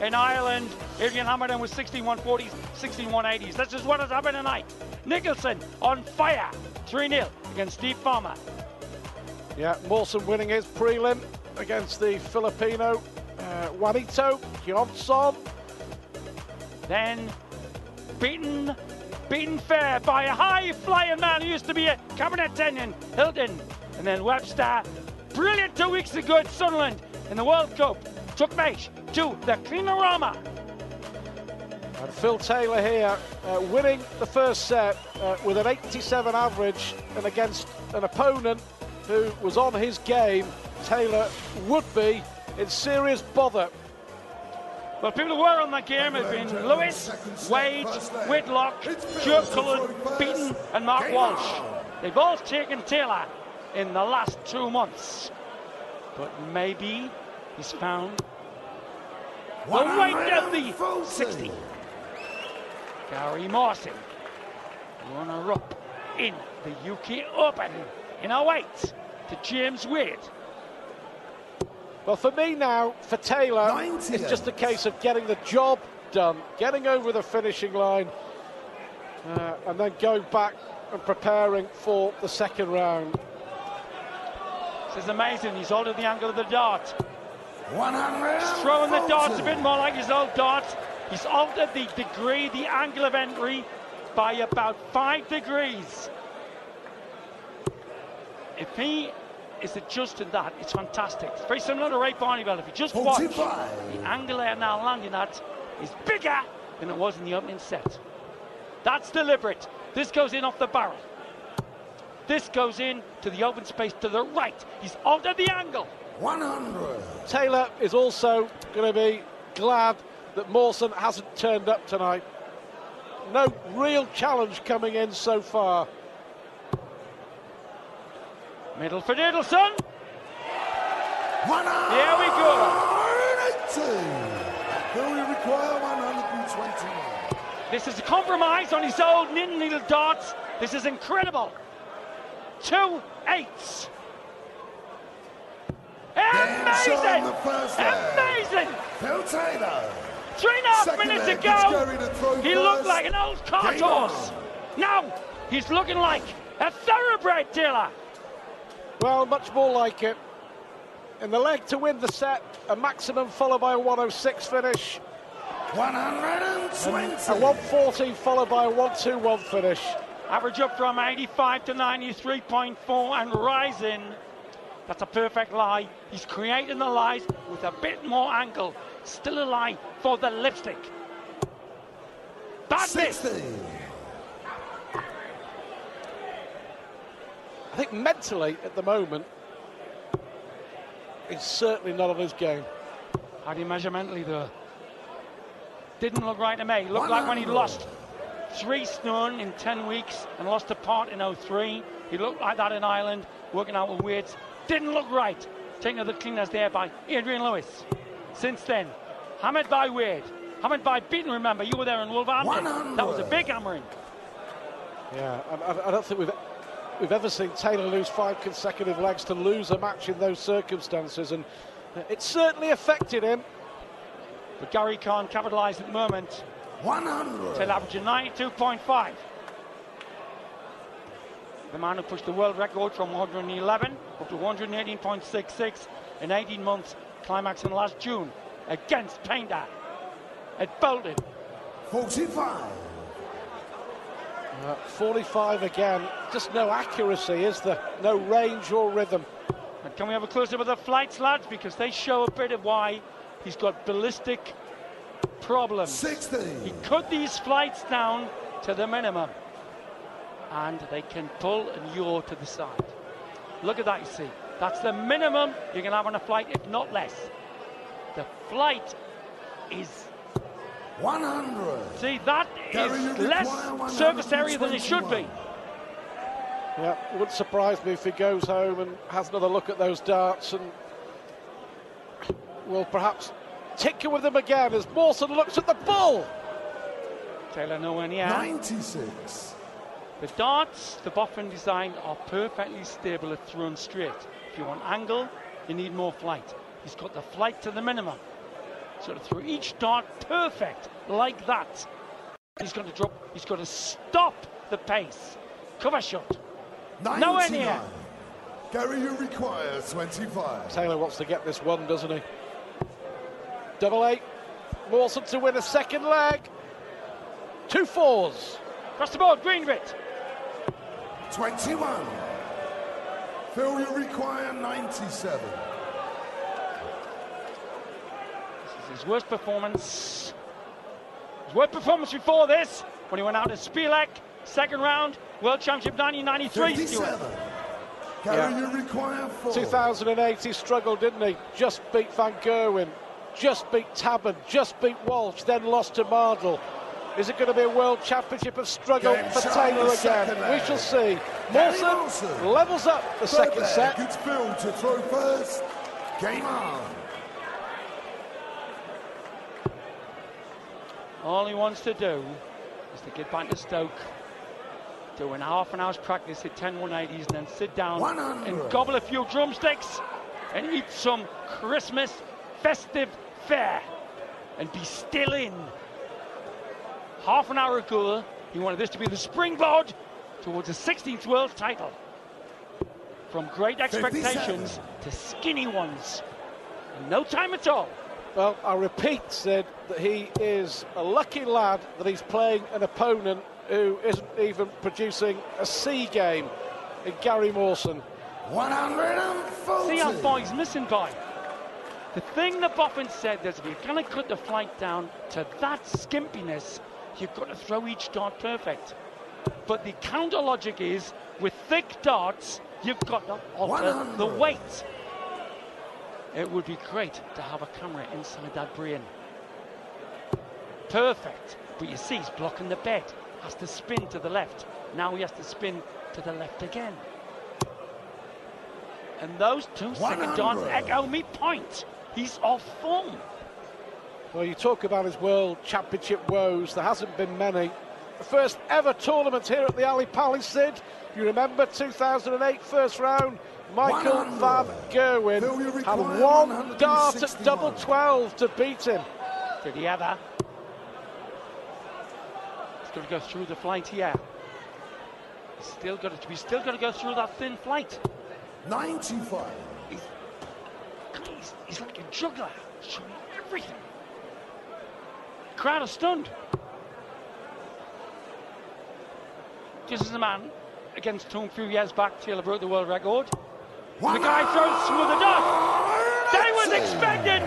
in Ireland. Adrian Hamilton with 16-140s, 16-180s. This is what has happened tonight. Nicholson on fire, 3-0 against Steve Farmer. Yeah, Mawson winning his prelim against the Filipino Juanito Johnson. Then beaten fair by a high-flying man who used to be a cabinet attendant, Hilton. And then Webster, brilliant 2 weeks ago at Sunderland in the World Cup, took mate to the Cleanorama. And Phil Taylor here winning the first set with an 87 average, and against an opponent who was on his game. Taylor would be in serious bother. Well, people who were on that game have been Lewis, Wade, Whitlock, Joe Cullen, Beaton and Mark Walsh. They've all taken Taylor in the last 2 months. But maybe he's found the weight of the 60. Gary Mawson, runner-up in the UK Open in 08 to James Wade. Well, for me now, for Taylor, it's just a case of getting the job done, getting over the finishing line, and then going back and preparing for the second round. This is amazing. He's altered the angle of the dart. 100. He's throwing the darts a bit more like his old darts. He's altered the degree, the angle of entry, by about 5 degrees. If he is adjusting that, it's fantastic. It's very similar to Ray Barneyveld. If you just watch, the angle they're now landing at is bigger than it was in the opening set. That's deliberate. This goes in off the barrel. This goes in to the open space to the right. He's altered the angle. 100. Taylor is also going to be glad that Mawson hasn't turned up tonight. No real challenge coming in so far. Middle for Diddleson. 100. Here we go. 180. Will we require 121? This is a compromise on his old knitting needle darts. This is incredible. 2 8s. Amazing! Amazing! Phil Taylor. 3.5 minutes ago, he looked like an old cart horse. Now, he's looking like a thoroughbred, Taylor. Well, much more like it. In the leg to win the set, a maximum followed by a 106 finish. 120. A 140 followed by a 121 finish. Average up from 85 to 93.4 and rising. That's a perfect lie. He's creating the lies with a bit more angle. Still a lie for the lipstick. That's 60. it. I think mentally, at the moment, he's certainly not on his game. How do you measure mentally, though? Didn't look right to me. Looked like when he lost 3 stone in 10 weeks and lost a part in 03. He looked like that in Ireland, working out with weights. Didn't look right. Taking the cleaners there by Adrian Lewis. Since then, hammered by Wade. Hammered by Beaton, remember. You were there in Wolverhampton. 100. That was a big hammering. Yeah, I don't think we've ever seen Taylor lose 5 consecutive legs to lose a match in those circumstances, and it certainly affected him. But Gary can't capitalise at the moment. 100. Taylor averaging 92.5. The man who pushed the world record from 111 up to 118.66 in 18 months, climaxing last June against Painter at Bolton. 45. 45 again. Just no accuracy, is there? No range or rhythm. And can we have a close-up of the flights, lads? Because they show a bit of why he's got ballistic problems. 60. He cut these flights down to the minimum. And they can pull and yaw to the side. Look at that, you see. That's the minimum you can have on a flight, if not less. The flight is 100. See, that is less surface area than it should be. Yeah, it wouldn't surprise me if he goes home and has another look at those darts and will perhaps tinker with them again as Mawson looks at the ball. Taylor nowhere near. 96. The darts the Boffin design are perfectly stable if thrown straight. If you want angle, you need more flight. He's got the flight to the minimum. Sort of through each dart perfect, like that. He's going to drop, he's going to stop the pace. Cover shot. Nowhere near. Gary, you require 25. Taylor wants to get this one, doesn't he? Double 8. Mawson to win a second leg. 2 4s. Across the board, green bit. 21. Phil, you require 97. This is his worst performance. His worst performance before this, when he went out at Spielek, second round, World Championship 1993. 57. Gary, you require 4. 2008 he struggled, didn't he? Just beat Van Gerwen, just beat Tabben, just beat Walsh, then lost to Mardle. Is it going to be a World Championship of struggle for Taylor again? We shall see. Mawson levels up the second set. It's Phil to throw first. Game on. All he wants to do is to get back to Stoke, do an half an hour's practice at 10 180s, and then sit down 100. and gobble a few drumsticks and eat some Christmas festive fare and be still in. Half an hour ago, he wanted this to be the springboard towards a 16th world title. From great expectations 57. to skinny ones. In no time at all. Well, I repeat, Sid, that he is a lucky lad that he's playing an opponent who isn't even producing a C game in Gary Mawson. 140. See how far he's missing by. The thing that Boffin said is if you're going to cut the flight down to that skimpiness, you've got to throw each dart perfect. But the counter logic is, with thick darts, you've got to alter 100. the weight. It would be great to have a camera inside that brain. Perfect. But you see, he's blocking the bed. Has to spin to the left. Now he has to spin to the left again. And those 2-second darts echo me point. He's off form. Well, you talk about his World Championship woes. There hasn't been many. The first ever tournament here at the Ali Pali, Sid. You remember 2008 first round? Michael 100. Van Gerwen had one dart at double 12 to beat him. Did he ever? He's got to go through the flight here. He's still got to go through that thin flight. 95. He's like a juggler, showing everything. Crowd are stunned. This is a man against whom a few years back Taylor broke the world record. The guy throws through the dot. They was expecting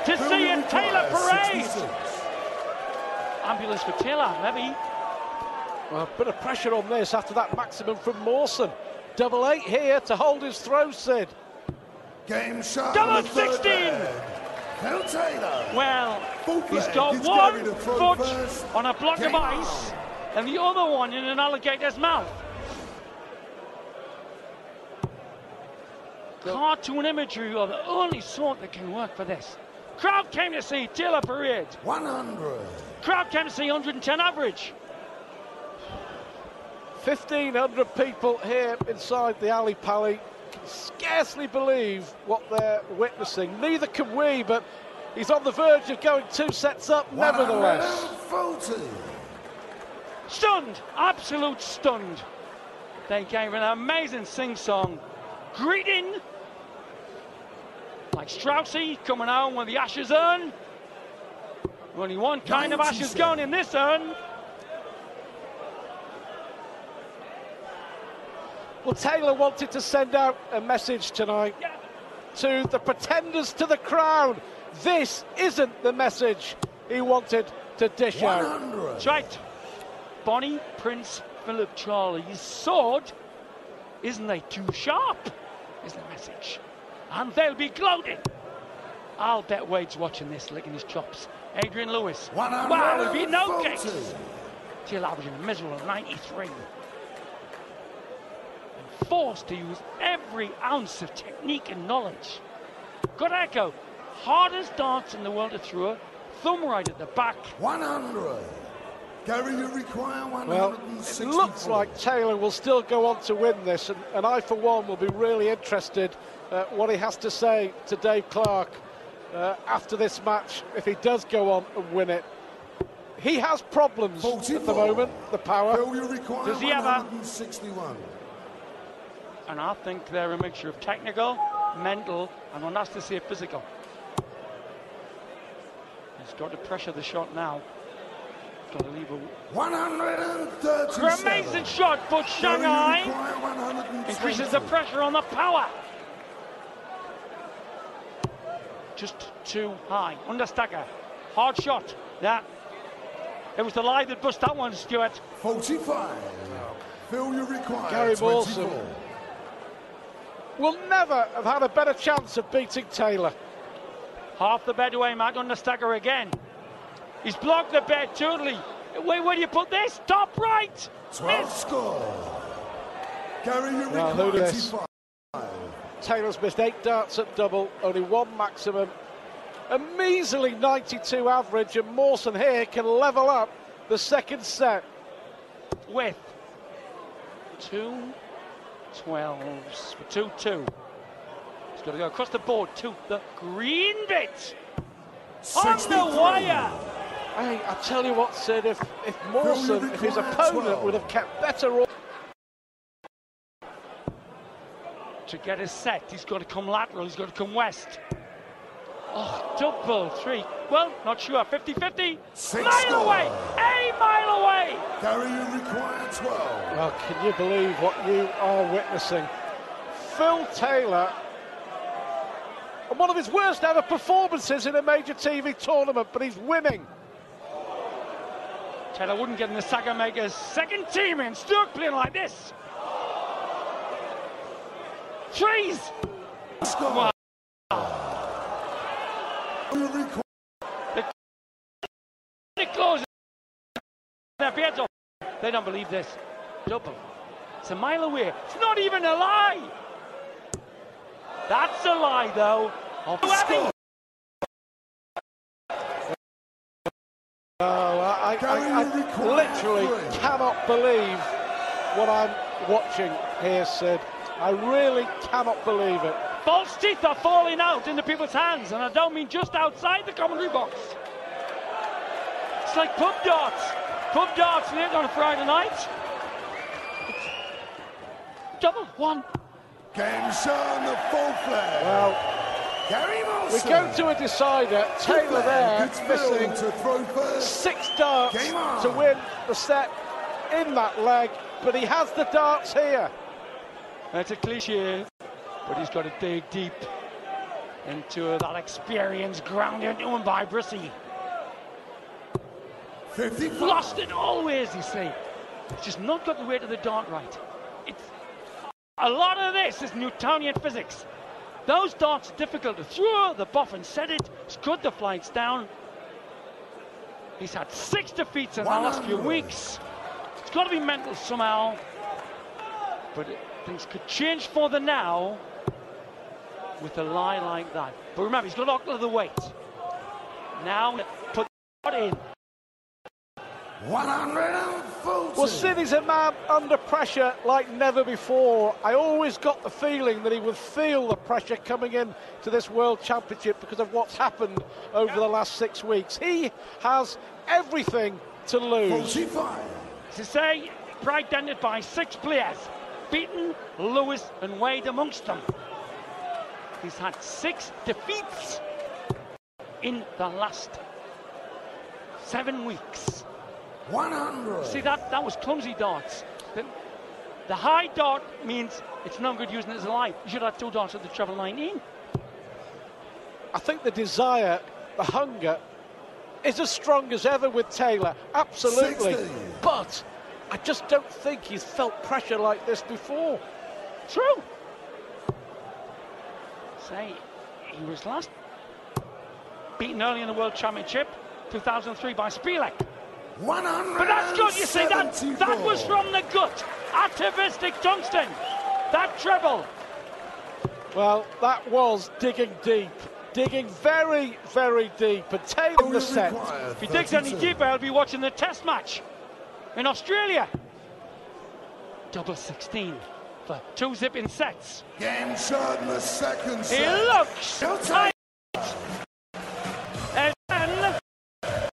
to see a Taylor parade. 66. Ambulance for Taylor, maybe. Well, a bit of pressure on this after that maximum from Mawson. Double 8 here to hold his throw, Sid. Game shot. Double 16. Phil Taylor. Well, Both he's legs. got It's one Gary to throw foot first. on a block of Game ice on. and the other one in an alligator's mouth. Cartoon imagery are the only sort that can work for this. Crowd came to see Taylor parade. 100. Crowd came to see 110 average. 1,500 people here inside the Ali Pali can scarcely believe what they're witnessing. Neither can we, but he's on the verge of going 2 sets up nevertheless. 140. Stunned, absolute stunned. They gave an amazing sing-song greeting, like Straussy coming home with the Ashes urn. Only one kind of Ashes going in this urn. Well, Taylor wanted to send out a message tonight to the pretenders to the crown. This isn't the message he wanted to dish out. 100. That's right. Bonnie, Prince, Philip, Charlie's sword, isn't they too sharp, is the message. And they'll be gloating. I'll bet Wade's watching this, licking his chops. Adrian Lewis. Wow, there'll be no kicks. Till averaging a miserable 93. And forced to use every ounce of technique and knowledge. Good echo. Hardest darts in the world to throw. Thumb right at the back. 100. Gary, you require 164. Well, it looks like Taylor will still go on to win this, and I, for one, will be really interested what he has to say to Dave Clark after this match if he does go on and win it. He has problems 44. at the moment, the power. Does he ever? 161. And I think they're a mixture of technical, mental, and one has to say physical. He's got to pressure the shot now. He's got to leave a 137. amazing shot, but Shanghai increases the pressure on the power. Just too high. Understacker. Hard shot. Yeah. It was the lie that bust that one, Stuart. 45. Phil, you require Gary 24. Mawson will never have had a better chance of beating Taylor. Half the bed away, Matt. Understacker again. He's blocked the bed totally. Where do you put this? Top right. 12 score. Gary, you Well, who require dis? 25. Taylor's missed 8 darts at double, only 1 maximum. A measly 92 average, and Mawson here can level up the second set. With 2 12s for 2-2. He's got to go across the board to the green bit. On the wire. Hey, I tell you what, Sid, if Mawson, if his opponent would have kept better... To get his set, he's got to come lateral, he's got to come west. Oh, double 3. Well, not sure. 50-50. Mile away. A mile away. Gary, you require 12. Well, can you believe what you are witnessing? Phil Taylor, and one of his worst ever performances in a major TV tournament, but he's winning. Taylor wouldn't get in the Saga Makers' second team in Stoke playing like this. Threes. Score. Wow. You require It closes. They don't believe this. Double. It's a mile away. It's not even a lie. That's a lie, though. score. I literally cannot believe what I'm watching here, Sid. I really cannot believe it. False teeth are falling out into people's hands, and I don't mean just outside the commentary box. It's like pub darts. Pub darts late on a Friday night. It's double 1. Game shown the full flag. Well, Gary Mawson. we go to a decider. Taylor there missing to throw first. 6 darts Game on. to win the set in that leg, but he has the darts here. That's a cliche, but he's got to dig deep into that experience grounded into him by Brissy. 55. Lost it always, you see. It's just not got the weight of the dart right. It's a lot of this is Newtonian physics. Those darts are difficult to throw. The Boffin said it. He's cut the flights down. He's had 6 defeats in the last few weeks. It's got to be mental somehow. But things could change for the now with a lie like that. But remember, he's got to octave the weight. Now, put that in. 140. Well, Sid is a man under pressure like never before. I always got the feeling that he would feel the pressure coming in to this World Championship because of what's happened over the last 6 weeks. He has everything to lose. 45. To say, pride dented by 6 players, beaten Lewis and Wade amongst them. He's had 6 defeats in the last 7 weeks. 100. See, that was clumsy darts. The high dart means it's no good using it as a line. You should have 2 darts at the treble 19. I think the desire, the hunger, is as strong as ever with Taylor, absolutely. 60. But I just don't think he's felt pressure like this before. True. Say, he was last beaten early in the World Championship, 2003 by Spielek. 100. But that's good, you see, that was from the gut. Atavistic tungsten. That treble. Well, that was digging deep. Digging very, very deep and tailing the set. If he digs any deeper, he'll be watching the test match in Australia. Double 16 for 2 zipping sets. Game shot in the second He set. looks tight.